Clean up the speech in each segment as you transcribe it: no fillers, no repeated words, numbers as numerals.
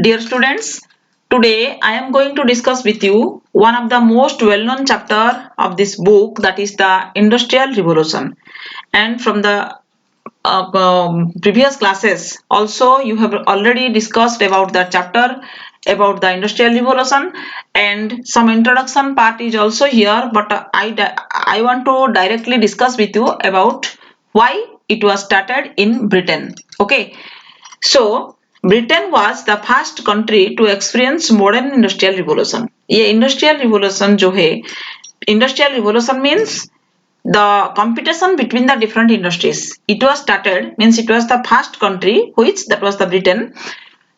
Dear students, today I am going to discuss with you one of the most well-known chapter of this book, that is the Industrial Revolution. And from the previous classes also you have already discussed about the chapter about the Industrial Revolution, and some introduction part is also here, but I want to directly discuss with you about why it was started in Britain. Okay, so Britain was the first country to experience modern industrial revolution. ये industrial revolution जो है, industrial revolution means the competition between the different industries. It was started, means it was the first country, which that was the Britain,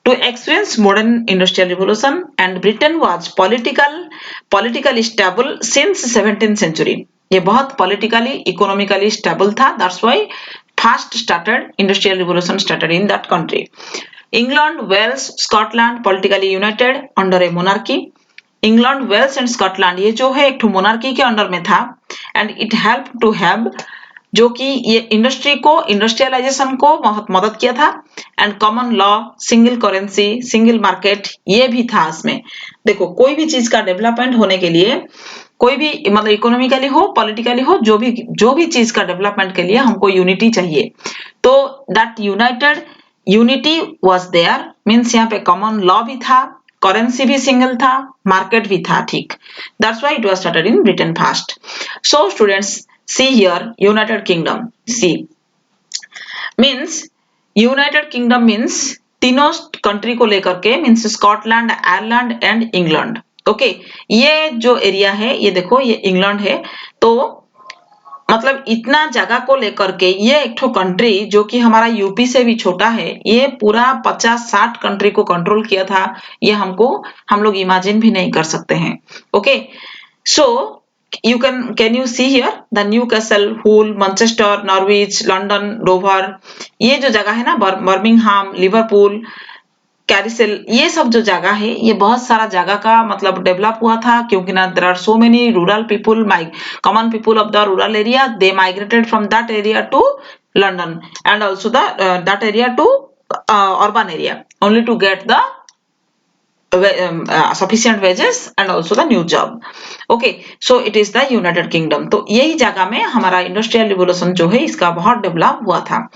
to experience modern industrial revolution, and Britain was politically stable since 17th century. ये बहुत politically economically stable था. That's why first started industrial revolution started in that country. England, Wales, Scotland politically united under a monarchy. England, Wales and Scotland ये जो है एक monarchy के under में था, and it help to have, जो कि ये इंडस्ट्री को, इंडस्ट्रियलाइजेशन को बहुत मदद किया था, and common law, single currency, single market ये भी था इसमें. देखो, कोई भी चीज का डेवलपमेंट होने के लिए, कोई भी मतलब इकोनॉमिकली हो, पॉलिटिकली हो, जो भी चीज का डेवलपमेंट के लिए हमको यूनिटी चाहिए. तो that unity was there, means यहाँ पे कॉमन लॉ भी था, करेंसी भी सिंगल था, मार्केट भी था. ठीक, that's why it was started in Britain first. So students, see here United Kingdom. See means United Kingdom means तीनों कंट्री को लेकर के, means Scotland, Ireland and England. Okay, ये जो एरिया है, ये देखो, ये इंग्लैंड है. तो मतलब इतना जगह को लेकर के ये एक ठो कंट्री, जो कि हमारा यूपी से भी छोटा है, ये पूरा 50-60 कंट्री को कंट्रोल किया था. ये हम लोग इमेजिन भी नहीं कर सकते हैं. Okay, so you can you see here the Newcastle, Hull, Manchester, Norwich, London, Dover, ये जो जगह है ना, बर्मिंघम, लिवरपूल, कैरिसल, ये सब जो जगह है, ये बहुत सारा जगह का मतलब डेवलप हुआ था, क्योंकि ना there are so many rural people, common people of the rural area, they migrated from that area to London, and also that area to urban area, only to get the sufficient wages and also the new job. Okay, so it is the United Kingdom. तो यही जगह में हमारा industrial revolution जो है, इसका बहुत develop हुआ था.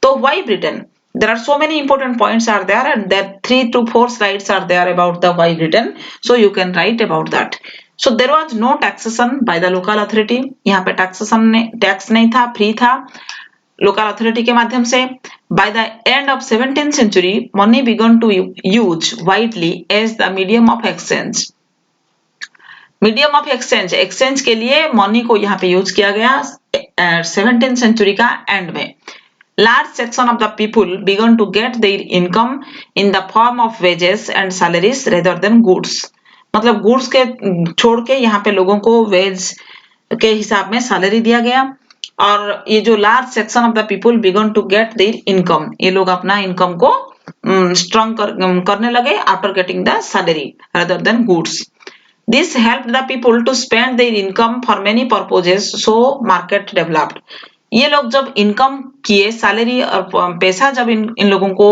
तो why Britain? There are so many important points are there, and there 3 to 4 slides are there about the why Britain. So you can write about that. So there was no taxation by the local authority. यहाँ पे tax नहीं था, free था local authority के माध्यम से. By the end of 17th century, money began to use widely as the medium of exchange. Medium of exchange के लिए मनी को यहाँ पे यूज किया गया 17th सेंचुरी का एंड में. Large section of the people began to get their income in the form of wages and salaries rather than goods. मतलब गुड्स के छोड़ के यहाँ पे लोगों को वेज के हिसाब में सैलरी दिया गया. और ये जो large section of the people began to get their income, ये लोग अपना इनकम को स्ट्रॉन्ग करने लगे after getting the salary rather than goods. This helped the people to spend their income for many purposes, so market developed. ये लोग जब income किए, सैलरी और पैसा जब इन लोगों को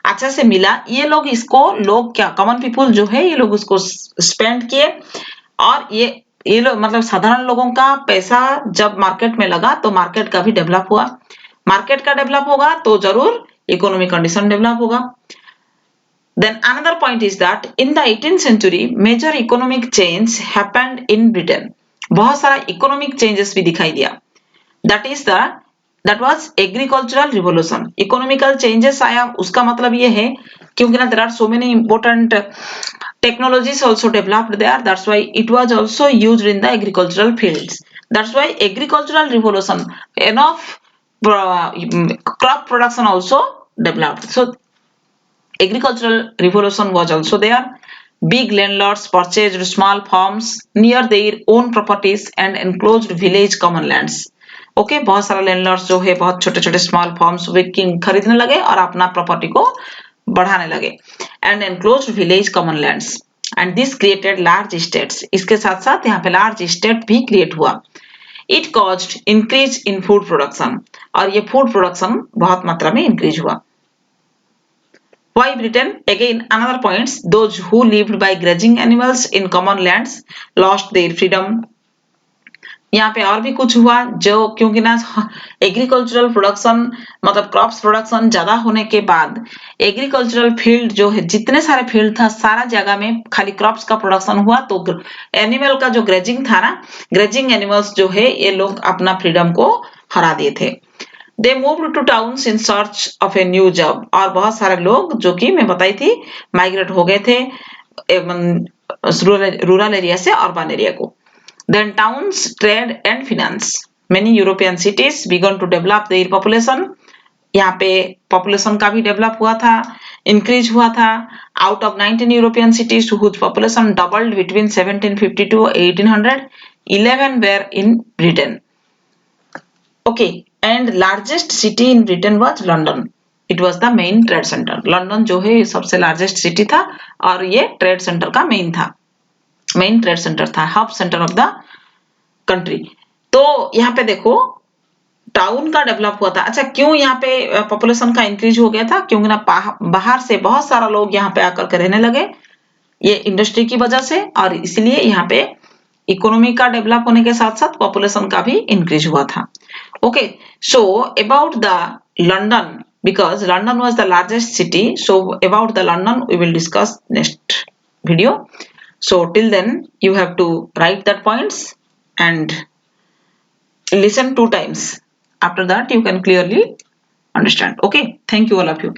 अच्छा से मिला, ये लोग क्या, कॉमन पीपल जो है, ये लोग उसको स्पेंड किए. और ये लोग मतलब साधारण लोगों का पैसा जब मार्केट में लगा, तो मार्केट का भी डेवलप हुआ. मार्केट का डेवलप होगा तो जरूर इकोनॉमिक कंडीशन डेवलप होगा. Then another point is that in the 18th century, major economic change happened in Britain. बहुत सारा economic changes भी दिखाई दिया. That was agricultural revolution. Economical changes आया, उसका मतलब ये है, क्योंकि ना there are so many important technologies also developed there. That's why it was also used in the agricultural fields. That's why agricultural revolution, enough crop production also developed. So agricultural revolution was also there. Big landlords purchased small farms near their own properties and enclosed village common lands. Okay, बहुत सारा landlords जो है बहुत छोटे छोटे small farms खरीदने लगे और अपना प्रॉपर्टी को बढ़ाने लगे. And enclosed village common lands, and this created large states. इसके साथ साथ यहाँ पे लार्ज स्टेट भी क्रिएट हुआ. It caused increase in food production, और ये फूड प्रोडक्शन बहुत मात्रा में इंक्रीज हुआ. Why Britain? Again, another points. Those who lived by grazing animals in common lands lost their freedom. यहाँ पे और भी कुछ हुआ जो क्योंकि ना एग्रीकल्चरल प्रोडक्शन मतलब क्रॉप्स प्रोडक्शन ज्यादा होने के बाद एग्रीकल्चरल फील्ड जो है जितने सारे फील्ड था सारा जगह में खाली क्रॉप्स का प्रोडक्शन हुआ तो एनिमल का जो ग्रेजिंग था ना ग्रेजिंग एनिमल्स जो है ये लोग अपना फ्रीडम को हरा दिए थे they moved two towns in search of a new job और बहुत सारे लोग जो कि मैं बताई थी माइग्रेट हो गए थे रूरल एरिया से अर्बन एरिया को then towns trade and finance many European cities began to develop their population यहाँ पे population का भी develop हुआ था increase हुआ था out of 19 European cities whose population doubled between 1750 to 1800 11 were in Britain okay and largest city in Britain was London it was the main trade center London जो है सबसे largest city था और ये trade center का main था main trade centre था hub centre of the country तो यहाँ पे देखो टाउन का डेवलप हुआ था अच्छा क्यों यहाँ पे पॉपुलेशन का इंक्रीज हो गया था क्योंकि ना बाहर से बहुत सारा लोग यहाँ पे आकर के रहने लगे ये इंडस्ट्री की वजह से और इसलिए यहाँ पे इकोनॉमी का डेवलप होने के साथ साथ पॉपुलेशन का भी इंक्रीज हुआ था okay so about the London because London was the largest city so about the London we will discuss next video so till then you have to write that points and listen 2 times after that you can clearly understand okay thank you all of you